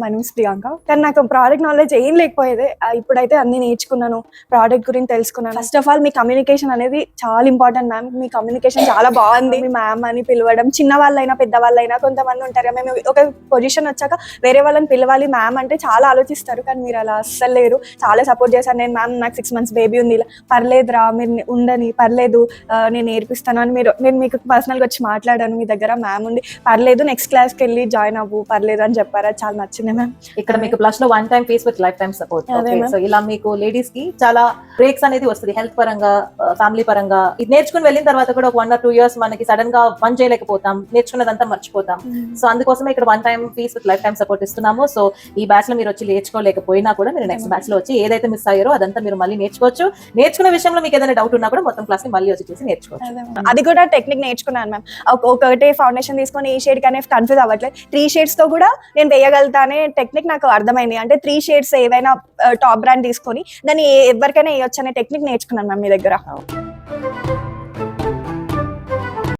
My name is Priyanka. కానీ నాకు product knowledge ఏం లేకపోయేది. ఇప్పుడైతే అన్ని నేర్చుకున్నాను, ప్రోడక్ట్ గురించి తెలుసుకున్నాను. First of all me communication అనేది చాలా ఇంపార్టెంట్ మ్యామ్. మీ కమ్యూనికేషన్ చాలా బాగుంది. మీ మ్యామ్ అని పిలవడం, చిన్న వాళ్ళైనా పెద్దవాళ్ళైనా కొంతమంది ఉంటారు, మేము ఒక పొజిషన్ వచ్చాక వేరే వాళ్ళని పిలవాలి మ్యామ్ అంటే చాలా ఆలోచిస్తారు, కానీ మీరు అలా అస్సలు లేరు. చాలా సపోర్ట్ చేశాను. నేను మ్యామ్ నాకు 6 months బేబీ ఉంది, పర్లేదురా మీరు ఉండని, పర్లేదు నేను నేర్పిస్తాను అని నేను మీకు పర్సనల్గా వచ్చి మాట్లాడాను. మీ దగ్గర మ్యామ్ ఉంది, పర్లేదు నెక్స్ట్ క్లాస్కి వెళ్ళి జాయిన్ అవ్వు, పర్లేదు అని చెప్పారు. అది చాలా నచ్చింది మ్యామ్. ఇక్కడ మీకు ప్లస్ లో 1 time fees with life time support. So ఇలా మీకు లేడీస్ కి చాలా బ్రేక్స్ అనేది వస్తుంది, హెల్త్ పరంగా, ఫ్యామిలీ పరంగా. ఇది నేర్చుకుని వెళ్ళిన తర్వాత కూడా 1 or 2 years మనకి సడన్ గా పని చేయలేకపోతాం, నేర్చుకున్నదంతా మర్చిపోతాం. సో అందుకోసమే ఇక్కడ 1 time fees with life time support ఇస్తున్నాము. సో ఈ బ్యాచ్ లో మీరు వచ్చి నేర్చుకోలేకపోయినా కూడా మీరు నెక్స్ట్ బ్యాచ్ లో వచ్చి ఏదైతే మిస్ అయ్యారో అదంతా మీరు మళ్ళీ నేర్చుకోవచ్చు. నేర్చుకునే విషయంలో మీకు ఏదైనా డౌట్ ఉన్నా కూడా మొత్తం క్లాస్ ని మళ్ళీ వచ్చి చేసి నేర్చుకోవచ్చు. అది కూడా టెక్నిక్ నేర్చుకున్నాను మ్యామ్. ఒకటే ఫౌండేషన్ తీసుకొని ఈ షేడ్ కానీ కన్ఫ్యూజ్ అవ్వట్లేదు, 3 shades తో కూడా నేను వేయగలుగుతా అనే టెక్నిక్ నాకు అర్థమైంది. అంటే 3 shades ఏవైనా టాప్ బ్రాండ్ తీసుకొని దాన్ని ఎవరికైనా వేయొచ్చు అనే టెక్నిక్ నేర్చుకున్నాను మ్యామ్ మీ దగ్గర.